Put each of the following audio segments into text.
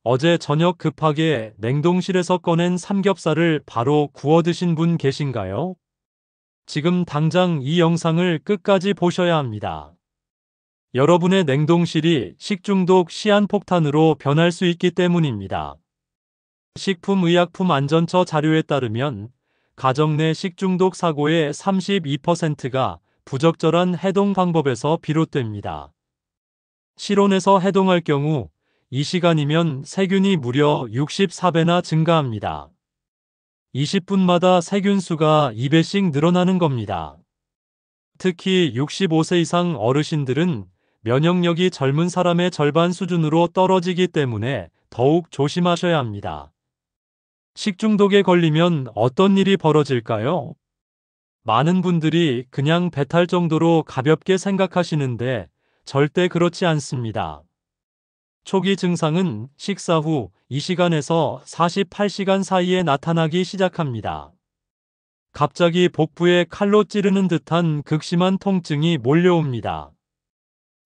어제 저녁 급하게 냉동실에서 꺼낸 삼겹살을 바로 구워 드신 분 계신가요? 지금 당장 이 영상을 끝까지 보셔야 합니다. 여러분의 냉동실이 식중독 시한폭탄으로 변할 수 있기 때문입니다. 식품의약품안전처 자료에 따르면 가정 내 식중독 사고의 32%가 부적절한 해동 방법에서 비롯됩니다. 실온에서 해동할 경우 이 시간이면 세균이 무려 64배나 증가합니다. 20분마다 세균 수가 2배씩 늘어나는 겁니다. 특히 65세 이상 어르신들은 면역력이 젊은 사람의 절반 수준으로 떨어지기 때문에 더욱 조심하셔야 합니다. 식중독에 걸리면 어떤 일이 벌어질까요? 많은 분들이 그냥 배탈 정도로 가볍게 생각하시는데 절대 그렇지 않습니다. 초기 증상은 식사 후 2시간에서 48시간 사이에 나타나기 시작합니다. 갑자기 복부에 칼로 찌르는 듯한 극심한 통증이 몰려옵니다.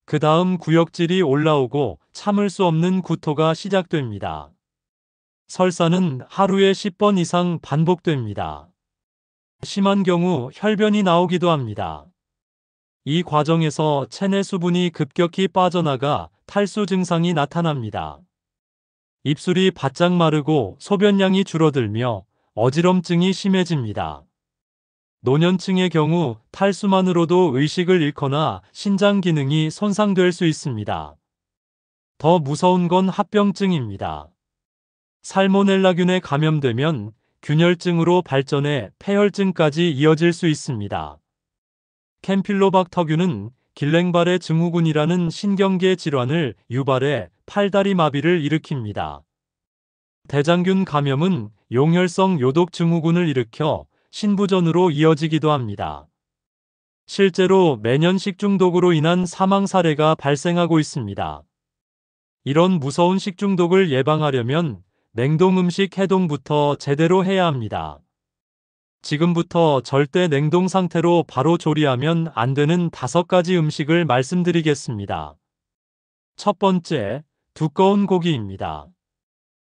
그 다음 구역질이 올라오고 참을 수 없는 구토가 시작됩니다. 설사는 하루에 10번 이상 반복됩니다. 심한 경우 혈변이 나오기도 합니다. 이 과정에서 체내 수분이 급격히 빠져나가 탈수 증상이 나타납니다. 입술이 바짝 마르고 소변량이 줄어들며 어지럼증이 심해집니다. 노년층의 경우 탈수만으로도 의식을 잃거나 신장 기능이 손상될 수 있습니다. 더 무서운 건 합병증입니다. 살모넬라균에 감염되면 균열증으로 발전해 폐혈증까지 이어질 수 있습니다. 캠필로박터균은 길랭바레 증후군이라는 신경계 질환을 유발해 팔다리 마비를 일으킵니다. 대장균 감염은 용혈성 요독 증후군을 일으켜 신부전으로 이어지기도 합니다. 실제로 매년 식중독으로 인한 사망 사례가 발생하고 있습니다. 이런 무서운 식중독을 예방하려면 냉동 음식 해동부터 제대로 해야 합니다. 지금부터 절대 냉동 상태로 바로 조리하면 안 되는 5가지 음식을 말씀드리겠습니다. 첫 번째, 두꺼운 고기입니다.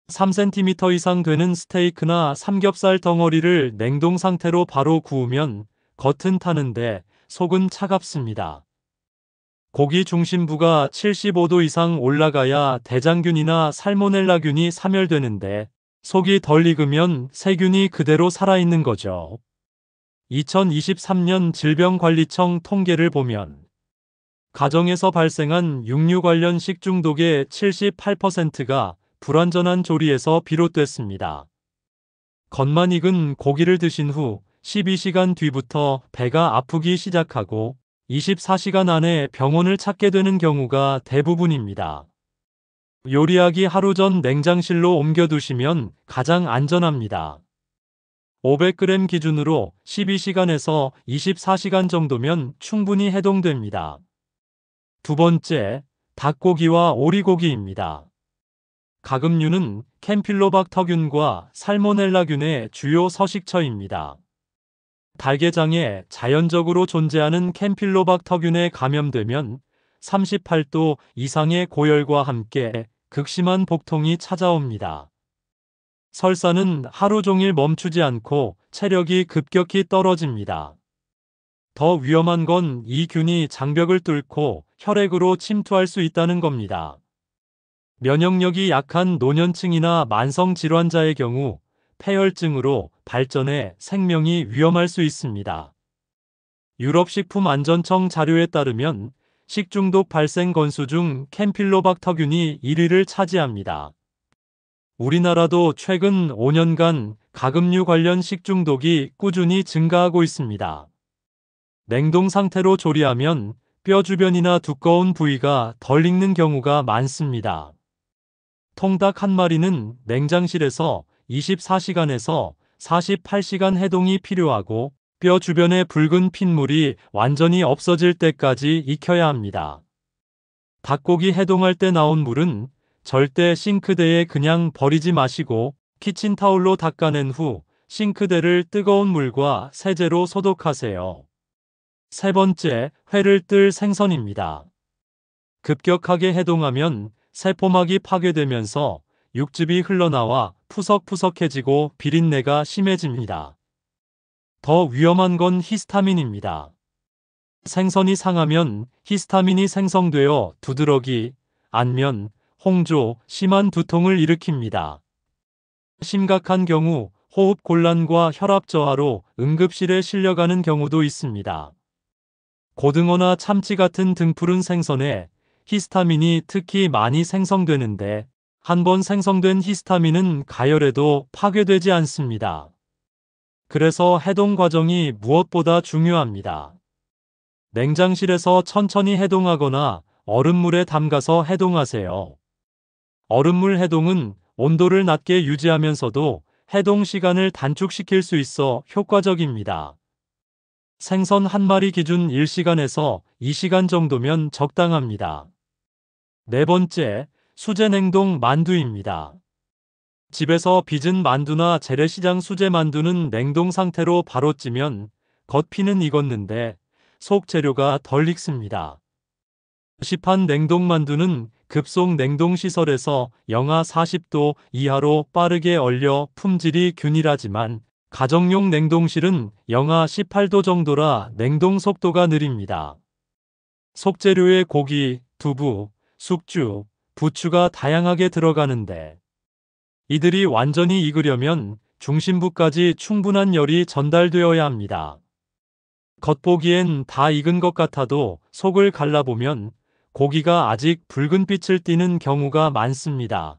3cm 이상 되는 스테이크나 삼겹살 덩어리를 냉동 상태로 바로 구우면 겉은 타는데 속은 차갑습니다. 고기 중심부가 75도 이상 올라가야 대장균이나 살모넬라균이 사멸되는데 속이 덜 익으면 세균이 그대로 살아있는 거죠. 2023년 질병관리청 통계를 보면 가정에서 발생한 육류 관련 식중독의 78%가 불완전한 조리에서 비롯됐습니다. 겉만 익은 고기를 드신 후 12시간 뒤부터 배가 아프기 시작하고 24시간 안에 병원을 찾게 되는 경우가 대부분입니다. 요리하기 하루 전 냉장실로 옮겨두시면 가장 안전합니다. 500g 기준으로 12시간에서 24시간 정도면 충분히 해동됩니다. 두 번째, 닭고기와 오리고기입니다. 가금류는 캠필로박터균과 살모넬라균의 주요 서식처입니다. 달개장에 자연적으로 존재하는 캠필로박터균에 감염되면 38도 이상의 고열과 함께 극심한 복통이 찾아옵니다. 설사는 하루 종일 멈추지 않고 체력이 급격히 떨어집니다. 더 위험한 건 이 균이 장벽을 뚫고 혈액으로 침투할 수 있다는 겁니다. 면역력이 약한 노년층이나 만성질환자의 경우 폐혈증으로 발전해 생명이 위험할 수 있습니다. 유럽식품안전청 자료에 따르면 식중독 발생 건수 중 캠필로박터균이 1위를 차지합니다. 우리나라도 최근 5년간 가금류 관련 식중독이 꾸준히 증가하고 있습니다. 냉동 상태로 조리하면 뼈 주변이나 두꺼운 부위가 덜 익는 경우가 많습니다. 통닭 한 마리는 냉장실에서 24시간에서 48시간 해동이 필요하고 뼈 주변의 붉은 핏물이 완전히 없어질 때까지 익혀야 합니다. 닭고기 해동할 때 나온 물은 절대 싱크대에 그냥 버리지 마시고 키친타올로 닦아낸 후 싱크대를 뜨거운 물과 세제로 소독하세요. 세 번째, 회를 뜰 생선입니다. 급격하게 해동하면 세포막이 파괴되면서 육즙이 흘러나와 푸석푸석해지고 비린내가 심해집니다. 더 위험한 건 히스타민입니다. 생선이 상하면 히스타민이 생성되어 두드러기, 안면, 홍조, 심한 두통을 일으킵니다. 심각한 경우 호흡 곤란과 혈압 저하로 응급실에 실려가는 경우도 있습니다. 고등어나 참치 같은 등푸른 생선에 히스타민이 특히 많이 생성되는데 한번 생성된 히스타민은 가열해도 파괴되지 않습니다. 그래서 해동 과정이 무엇보다 중요합니다. 냉장실에서 천천히 해동하거나 얼음물에 담가서 해동하세요. 얼음물 해동은 온도를 낮게 유지하면서도 해동 시간을 단축시킬 수 있어 효과적입니다. 생선 한 마리 기준 1시간에서 2시간 정도면 적당합니다. 네 번째, 수제 냉동 만두입니다. 집에서 빚은 만두나 재래시장 수제 만두는 냉동 상태로 바로 찌면 겉피는 익었는데 속 재료가 덜 익습니다. 시판 냉동 만두는 급속 냉동 시설에서 영하 40도 이하로 빠르게 얼려 품질이 균일하지만 가정용 냉동실은 영하 18도 정도라 냉동 속도가 느립니다. 속재료에 고기, 두부, 숙주, 부추가 다양하게 들어가는데 이들이 완전히 익으려면 중심부까지 충분한 열이 전달되어야 합니다. 겉보기엔 다 익은 것 같아도 속을 갈라보면 고기가 아직 붉은 빛을 띠는 경우가 많습니다.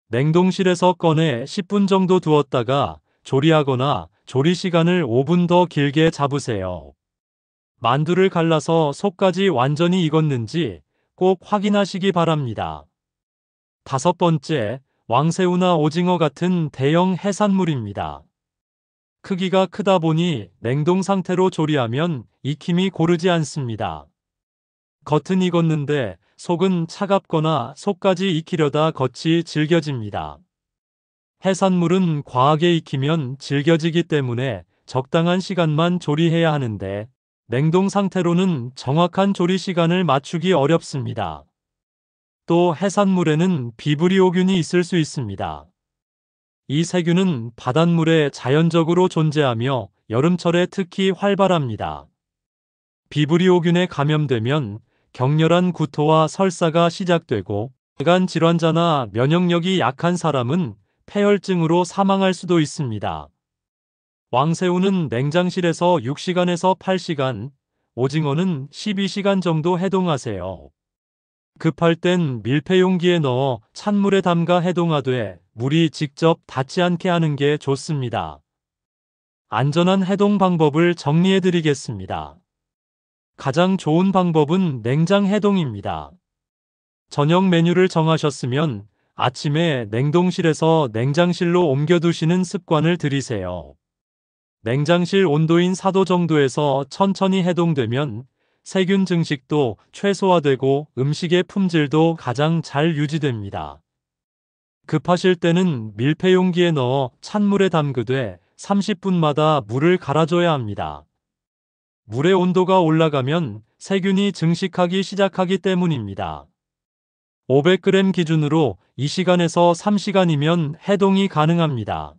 냉동실에서 꺼내 10분 정도 두었다가 조리하거나 조리 시간을 5분 더 길게 잡으세요. 만두를 갈라서 속까지 완전히 익었는지 꼭 확인하시기 바랍니다. 다섯 번째, 왕새우나 오징어 같은 대형 해산물입니다. 크기가 크다 보니 냉동 상태로 조리하면 익힘이 고르지 않습니다. 겉은 익었는데 속은 차갑거나 속까지 익히려다 겉이 질겨집니다. 해산물은 과하게 익히면 질겨지기 때문에 적당한 시간만 조리해야 하는데 냉동 상태로는 정확한 조리 시간을 맞추기 어렵습니다. 또 해산물에는 비브리오균이 있을 수 있습니다. 이 세균은 바닷물에 자연적으로 존재하며 여름철에 특히 활발합니다. 비브리오균에 감염되면 격렬한 구토와 설사가 시작되고 뇌관 질환자나 면역력이 약한 사람은 폐혈증으로 사망할 수도 있습니다. 왕새우는 냉장실에서 6시간에서 8시간, 오징어는 12시간 정도 해동하세요. 급할 땐 밀폐용기에 넣어 찬물에 담가 해동하되 물이 직접 닿지 않게 하는 게 좋습니다. 안전한 해동 방법을 정리해 드리겠습니다. 가장 좋은 방법은 냉장 해동입니다. 저녁 메뉴를 정하셨으면 아침에 냉동실에서 냉장실로 옮겨두시는 습관을 들이세요. 냉장실 온도인 4도 정도에서 천천히 해동되면 세균 증식도 최소화되고 음식의 품질도 가장 잘 유지됩니다. 급하실 때는 밀폐용기에 넣어 찬물에 담그되 30분마다 물을 갈아줘야 합니다. 물의 온도가 올라가면 세균이 증식하기 시작하기 때문입니다. 500g 기준으로 2시간에서 3시간이면 해동이 가능합니다.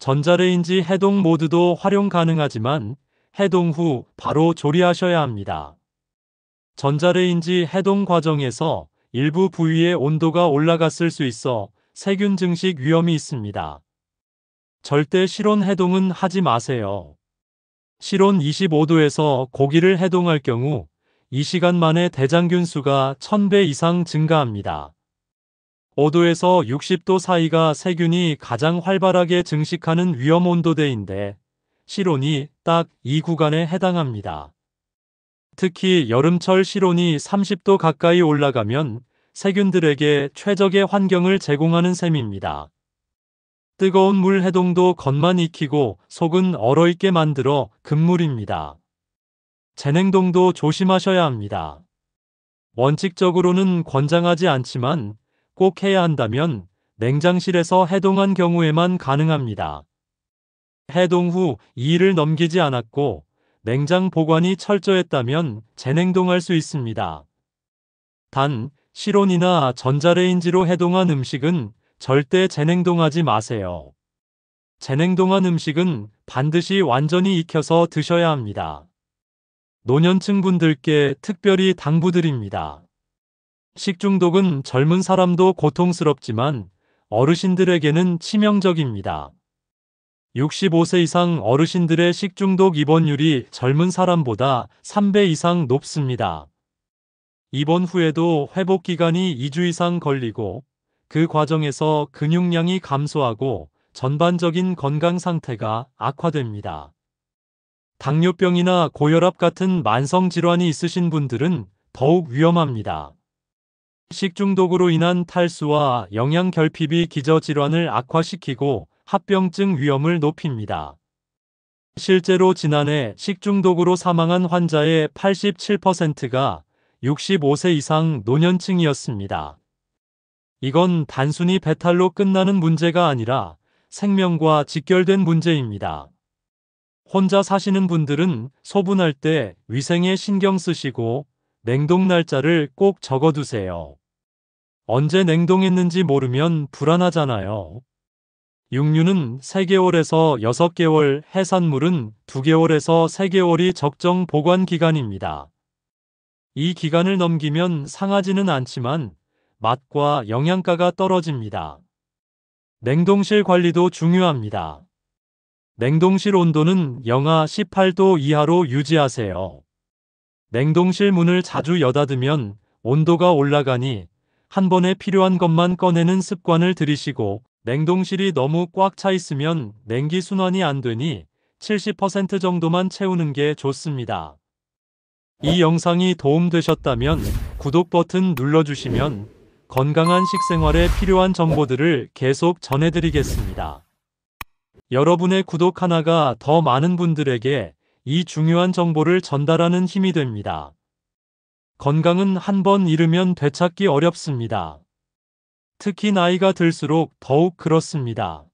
전자레인지 해동 모드도 활용 가능하지만 해동 후 바로 조리하셔야 합니다. 전자레인지 해동 과정에서 일부 부위의 온도가 올라갔을 수 있어 세균 증식 위험이 있습니다. 절대 실온 해동은 하지 마세요. 실온 25도에서 고기를 해동할 경우 2시간 만에 대장균 수가 1000배 이상 증가합니다. 5도에서 60도 사이가 세균이 가장 활발하게 증식하는 위험 온도대인데 실온이 딱 이 구간에 해당합니다. 특히 여름철 실온이 30도 가까이 올라가면 세균들에게 최적의 환경을 제공하는 셈입니다. 뜨거운 물 해동도 겉만 익히고 속은 얼어있게 만들어 금물입니다. 재냉동도 조심하셔야 합니다. 원칙적으로는 권장하지 않지만 꼭 해야 한다면 냉장실에서 해동한 경우에만 가능합니다. 해동 후 2일을 넘기지 않았고 냉장 보관이 철저했다면 재냉동할 수 있습니다. 단, 실온이나 전자레인지로 해동한 음식은 절대 재냉동하지 마세요. 재냉동한 음식은 반드시 완전히 익혀서 드셔야 합니다. 노년층 분들께 특별히 당부드립니다. 식중독은 젊은 사람도 고통스럽지만 어르신들에게는 치명적입니다. 65세 이상 어르신들의 식중독 입원율이 젊은 사람보다 3배 이상 높습니다. 입원 후에도 회복 기간이 2주 이상 걸리고 그 과정에서 근육량이 감소하고 전반적인 건강 상태가 악화됩니다. 당뇨병이나 고혈압 같은 만성 질환이 있으신 분들은 더욱 위험합니다. 식중독으로 인한 탈수와 영양 결핍이 기저질환을 악화시키고 합병증 위험을 높입니다. 실제로 지난해 식중독으로 사망한 환자의 87%가 65세 이상 노년층이었습니다. 이건 단순히 배탈로 끝나는 문제가 아니라 생명과 직결된 문제입니다. 혼자 사시는 분들은 소분할 때 위생에 신경 쓰시고 냉동 날짜를 꼭 적어두세요. 언제 냉동했는지 모르면 불안하잖아요. 육류는 3개월에서 6개월, 해산물은 2개월에서 3개월이 적정 보관 기간입니다. 이 기간을 넘기면 상하지는 않지만 맛과 영양가가 떨어집니다. 냉동실 관리도 중요합니다. 냉동실 온도는 영하 18도 이하로 유지하세요. 냉동실 문을 자주 여닫으면 온도가 올라가니 한 번에 필요한 것만 꺼내는 습관을 들이시고 냉동실이 너무 꽉 차 있으면 냉기 순환이 안 되니 70% 정도만 채우는 게 좋습니다. 이 영상이 도움되셨다면 구독 버튼 눌러주시면 건강한 식생활에 필요한 정보들을 계속 전해드리겠습니다. 여러분의 구독 하나가 더 많은 분들에게 이 중요한 정보를 전달하는 힘이 됩니다. 건강은 한 번 잃으면 되찾기 어렵습니다. 특히 나이가 들수록 더욱 그렇습니다.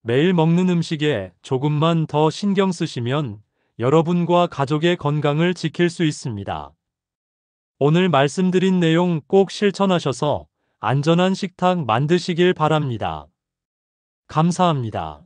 매일 먹는 음식에 조금만 더 신경 쓰시면 여러분과 가족의 건강을 지킬 수 있습니다. 오늘 말씀드린 내용 꼭 실천하셔서 안전한 식탁 만드시길 바랍니다. 감사합니다.